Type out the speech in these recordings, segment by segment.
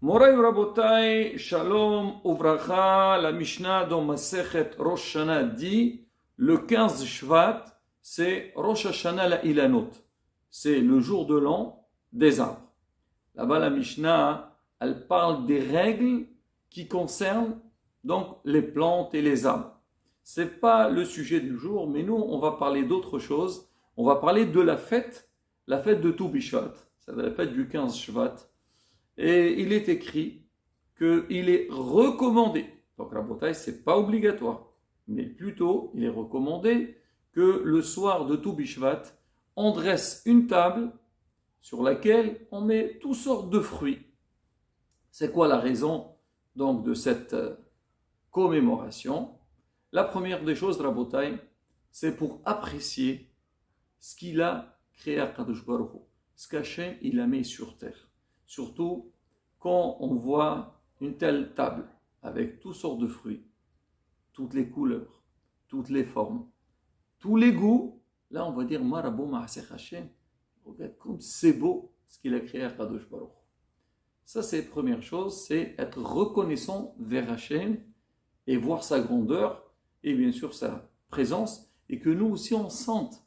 Moray Rabotai, Shalom, Uvracha, la Mishnah dans Masechet Rosh Hashanah dit le 15 Shvat, c'est Rosh Hashanah la Ilanot. C'est le jour de l'an des arbres. Là-bas, la Mishnah, elle parle des règles qui concernent donc les plantes et les arbres. C'est pas le sujet du jour, mais nous, on va parler d'autre chose. On va parler de la fête de Tu Bishvat. C'est la fête du 15 Shvat. Et il est écrit qu'il est recommandé, donc la bataille c'est pas obligatoire, mais plutôt il est recommandé que le soir de Tu Bishvat, on dresse une table sur laquelle on met toutes sortes de fruits. C'est quoi la raison donc de cette commémoration? La première des choses, Rabotai, c'est pour apprécier ce qu'il a créé à Kadosh Baruch Hu, ce qu'Hachem il a mis sur terre. Surtout quand on voit une telle table avec toutes sortes de fruits, toutes les couleurs, toutes les formes, tous les goûts, là on va dire Marabou Ma'aseh Hachem. Regarde comme c'est beau ce qu'il a créé à Kadosh Baruch. Ça c'est la première chose, c'est être reconnaissant vers Hachem et voir sa grandeur et bien sûr sa présence et que nous aussi on sente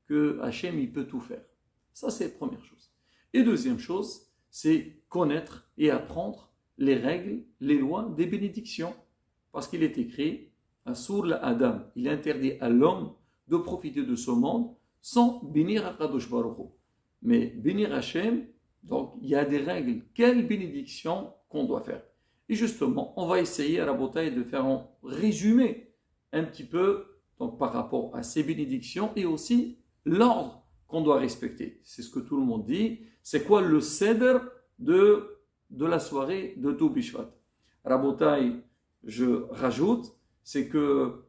que Hachem il peut tout faire. Ça c'est la première chose. Et deuxième chose, c'est connaître et apprendre les règles, les lois des bénédictions. Parce qu'il est écrit, Asur la Adam, il interdit à l'homme de profiter de ce monde sans bénir Akadosh Baruch Hu. Mais bénir Hachem, donc il y a des règles, quelles bénédictions qu'on doit faire. Et justement, on va essayer à la bataille de faire un résumé un petit peu donc, par rapport à ces bénédictions et aussi l'ordre qu'on doit respecter. C'est ce que tout le monde dit. C'est quoi le seder de la soirée de Tu Bishvat? Rabotai, je rajoute, c'est que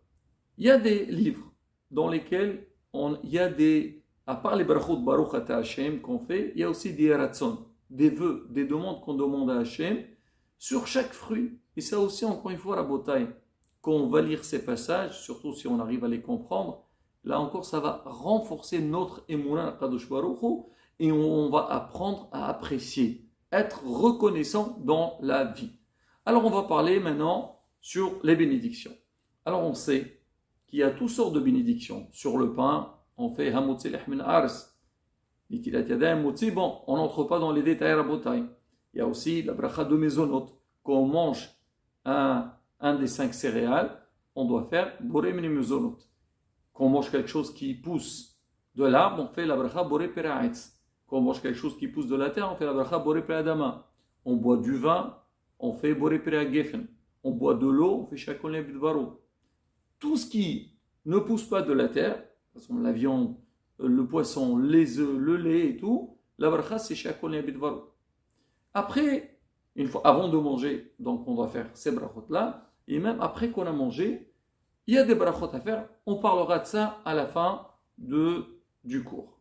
il y a des livres dans lesquels il y a des, à part les brachot Baruch Ata Hashem qu'on fait, il y a aussi des ratzon, des vœux, des demandes qu'on demande à Hashem sur chaque fruit. Et ça aussi, encore une fois, Rabotai, quand on va lire ces passages, surtout si on arrive à les comprendre, là encore, ça va renforcer notre émouna Kadosh Baruch Hu et on va apprendre à apprécier, être reconnaissant dans la vie. Alors, on va parler maintenant sur les bénédictions. Alors, on sait qu'il y a toutes sortes de bénédictions. Sur le pain, on fait Hamotzi Lehmin Ars, Nitilat Yadayim Motzi. Bon, on n'entre pas dans les détails Rabotai. Il y a aussi la bracha de Mezonot. Quand on mange un des 5 céréales, on doit faire Boré Mene Mezonot. Quand on mange quelque chose qui pousse de l'arbre, on fait la bracha boré peraetz. Quand on mange quelque chose qui pousse de la terre, on fait la bracha boré peradama. On boit du vin, on fait boré peragefen. On boit de l'eau, on fait shakol nebidvaro. Tout ce qui ne pousse pas de la terre, par exemple la viande, le poisson, les œufs, le lait et tout, la bracha c'est shakol nebidvaro. Après, une fois, avant de manger, donc on doit faire ces brachot là, et même après qu'on a mangé, il y a des brachot à faire, on parlera de ça à la fin du cours.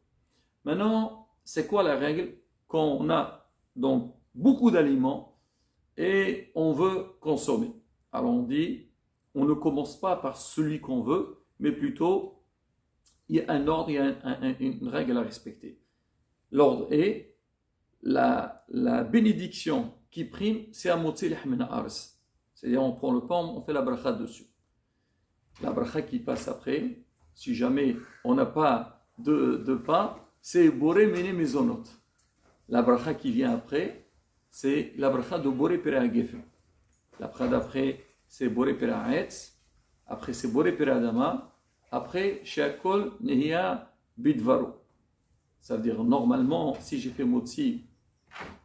Maintenant, c'est quoi la règle quand on a donc beaucoup d'aliments et on veut consommer? Alors on dit, on ne commence pas par celui qu'on veut, mais plutôt, il y a un ordre, il y a une règle à respecter. L'ordre est, la bénédiction qui prime, c'est Hamotzi Lehmin Ars. C'est-à-dire on prend le pain, on fait la bracha dessus. La bracha qui passe après, si jamais on n'a pas de pain, c'est Boré Mene Mezonot. La bracha qui vient après, c'est la bracha de Boré Pera Gefen. La bracha d'après, c'est Boré Pera Etz. Après, c'est Boré Pera Adama. Après, Sheakol Nehia Bidvaro. Ça veut dire, normalement, si j'ai fait Motzi,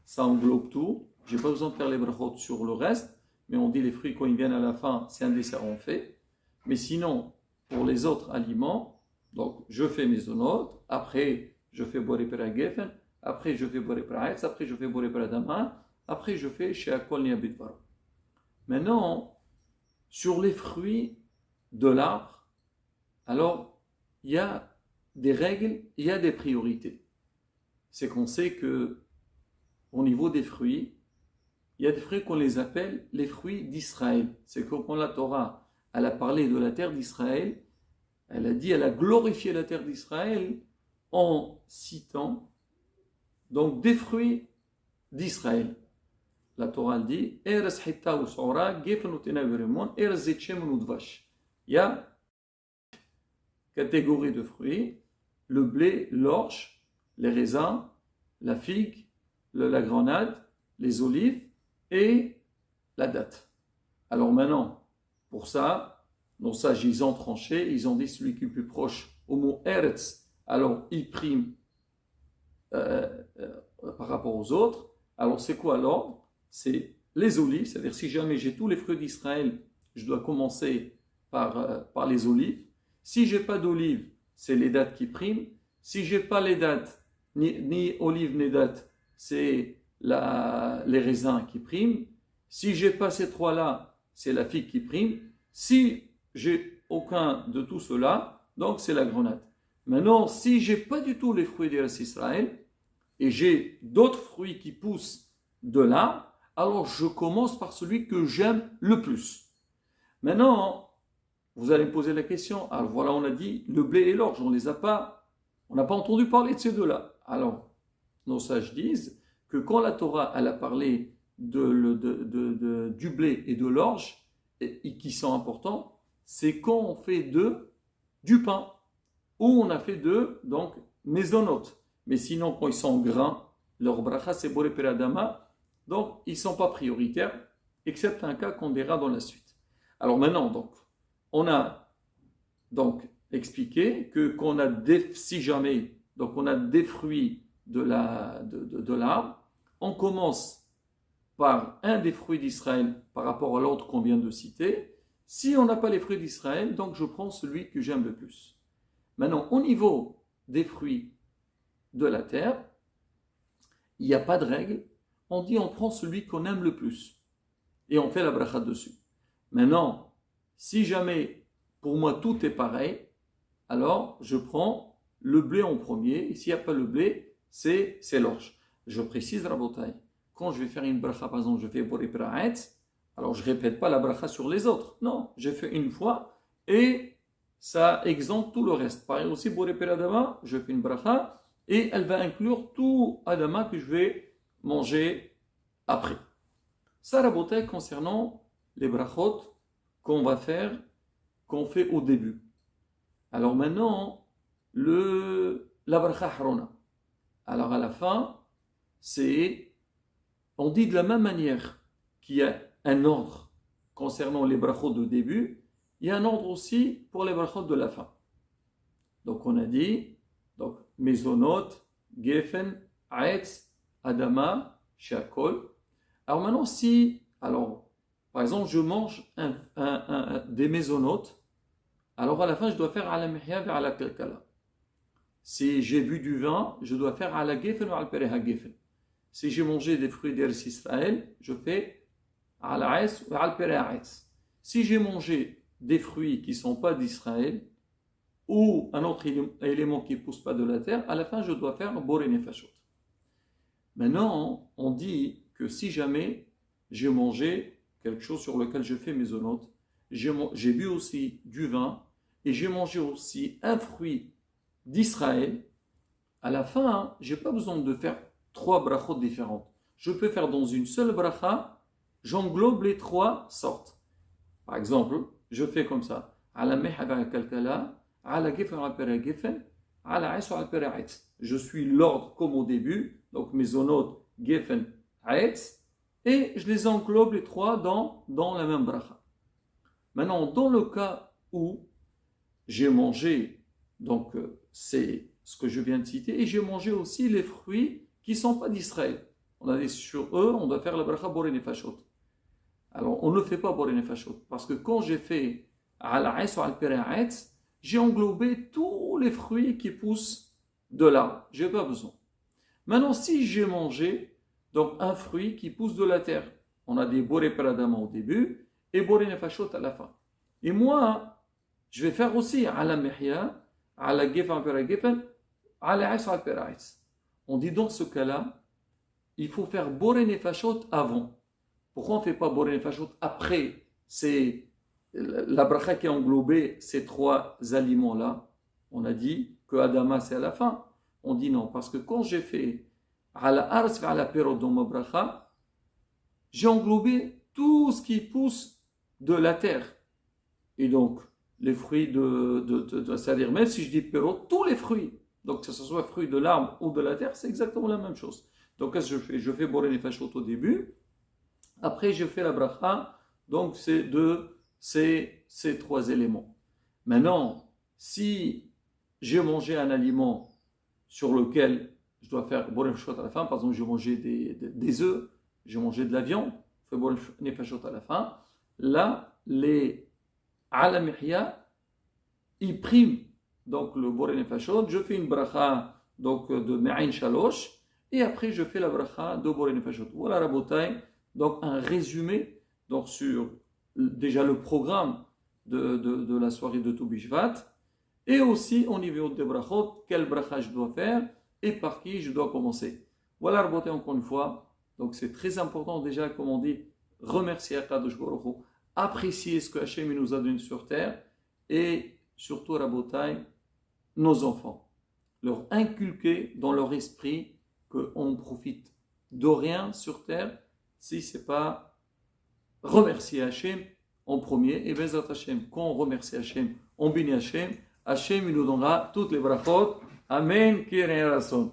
ça englobe tout. Je n'ai pas besoin de faire les brachot sur le reste. Mais on dit les fruits, quand ils viennent à la fin, c'est un dessert en fait. Mais sinon, pour les autres aliments, donc je fais mes zonotes, après je fais boré pera gefen, après je fais boré pera etz, après je fais boré pera dama, après je fais sheakol niabidvaro. Maintenant, sur les fruits de l'arbre, alors il y a des règles, il y a des priorités. C'est qu'on sait que au niveau des fruits, il y a des fruits qu'on les appelle les fruits d'Israël. C'est que quand la Torah elle a parlé de la terre d'Israël, elle a dit, elle a glorifié la terre d'Israël en citant donc des fruits d'Israël. la Torah dit Eres hitta ou sora, gefen ou tenaveremon, eres zetchem ou dvash. Il y a catégorie de fruits, le blé, l'orge, les raisins, la figue, la grenade, les olives et la date. Alors maintenant, pour ça, nos sages, ils ont tranché, ils ont dit celui qui est plus proche au mot Eretz, alors il prime par rapport aux autres. Alors c'est quoi l'ordre? C'est les olives, c'est-à-dire si jamais j'ai tous les fruits d'Israël, je dois commencer par les olives. Si je n'ai pas d'olives, c'est les dattes qui priment. Si je n'ai pas les dattes, ni olives ni dattes, c'est les raisins qui priment. Si je n'ai pas ces trois-là, c'est la figue qui prime. Si j'ai aucun de tout cela, donc c'est la grenade. Maintenant, si je n'ai pas du tout les fruits d'Eretz Israël, et j'ai d'autres fruits qui poussent de là, alors je commence par celui que j'aime le plus. Maintenant, vous allez me poser la question, alors voilà, on a dit le blé et l'orge, on n'a pas entendu parler de ces deux-là. Alors, nos sages disent que quand la Torah elle a parlé du blé et de l'orge, et qui sont importants, c'est quand on fait du pain, ou on a fait donc, mésonotes. Mais sinon, quand ils sont grains, leur bracha c'est boré peradama, donc ils ne sont pas prioritaires, excepté un cas qu'on verra dans la suite. Alors maintenant, donc, on a donc expliqué que si jamais donc on a des fruits de l'arbre, on commence par un des fruits d'Israël par rapport à l'ordre qu'on vient de citer. Si on n'a pas les fruits d'Israël, donc je prends celui que j'aime le plus. Maintenant, au niveau des fruits de la terre, il n'y a pas de règle. On dit on prend celui qu'on aime le plus et on fait la bracha dessus. Maintenant, si jamais pour moi tout est pareil, alors je prends le blé en premier, et s'il n'y a pas le blé, c'est l'orge. Je précise, Rabotai, quand je vais faire une bracha, par exemple, je fais Boré Peraetz, alors je ne répète pas la bracha sur les autres. Non, j'ai fait une fois et ça exempte tout le reste. Pareil aussi, Boré Peradama, je fais une bracha et elle va inclure tout Adama que je vais manger après. Ça, Rabotai, concernant les brachot qu'on fait au début. Alors maintenant, la bracha harona. Alors à la fin, on dit de la même manière qu'il y a un ordre concernant les brachot de début, il y a un ordre aussi pour les brachot de la fin. Donc on a dit, donc mezonot, gefen, aetz, adama, shakol. Alors maintenant, par exemple, je mange des mésonotes, alors à la fin, je dois faire ala mihya vers ala kalkala. Si j'ai bu du vin, je dois faire ala gefen ou ala pereha gefen. Si j'ai mangé des fruits d'Eretz Israël, je fais ala aes ou ala pereha aes. Si j'ai mangé des fruits qui ne sont pas d'Israël, ou un autre élément qui ne pousse pas de la terre, à la fin, je dois faire boré nefashot. Maintenant, on dit que si jamais j'ai mangé quelque chose sur lequel je fais mes onotes, j'ai bu aussi du vin, et j'ai mangé aussi un fruit d'Israël, à la fin, je n'ai pas besoin de faire 3 brachot différentes. Je peux faire dans une seule bracha, j'englobe les 3 sortes. Par exemple, je fais comme ça. Je suis l'ordre comme au début, donc mes onotes, gefen, aetz, et je les englobe les 3 dans la même bracha. Maintenant, dans le cas où j'ai mangé, donc c'est ce que je viens de citer, et j'ai mangé aussi les fruits qui ne sont pas d'Israël. On a dit sur eux, on doit faire la bracha boré nefashot. Alors, on ne fait pas boré nefashot, parce que quand j'ai fait al-aes ou al-pere'aetz, j'ai englobé tous les fruits qui poussent de là. Je n'ai pas besoin. Maintenant, si j'ai mangé donc un fruit qui pousse de la terre, on a des boré peradama au début et boré nefashot à la fin. Et moi, je vais faire aussi ala mihya, ala gefen, ala gefen, ala aes ou al-pere'aetz. On dit dans ce cas-là, il faut faire boré nefashot avant. Pourquoi on ne fait pas boré nefashot après? C'est la bracha qui a englobé ces 3 aliments-là. On a dit que Adama c'est à la fin. On dit non, parce que quand j'ai fait ala ars ala perot dans ma bracha, j'ai englobé tout ce qui pousse de la terre. Et donc, les fruits c'est-à-dire même si je dis péro, tous les fruits, donc que ce soit fruits de l'arbre ou de la terre, c'est exactement la même chose. Donc, qu'est-ce que je fais? Je fais boré nefashot au début, après je fais la bracha, donc c'est de ces trois éléments. Maintenant, si j'ai mangé un aliment sur lequel je dois faire boré nefashot à la fin, par exemple, j'ai mangé des œufs, j'ai mangé de la viande, je fais boré nefashot à la fin, là, les Alamihya, il prime donc le Boré Nefashot, je fais une bracha donc de Me'ain Shalosh, et après je fais la bracha de Boré Nefashot. Voilà Rabotai, donc un résumé donc sur déjà le programme de la soirée de Tou Bishvat, et aussi au niveau des brachot, quelle bracha je dois faire et par qui je dois commencer. Voilà Rabotai encore une fois, donc c'est très important déjà, comme on dit, remercier Akadosh Baruch Hu, apprécier ce que Hachem nous a donné sur terre et surtout, Rabotai, nos enfants. Leur inculquer dans leur esprit qu'on profite de rien sur terre si ce n'est pas remercier Hachem en premier. Et Bezat Hachem, quand on remercie Hachem, on bénit Hachem, Hachem il nous donnera toutes les brachot. Amen. Ki Rasson.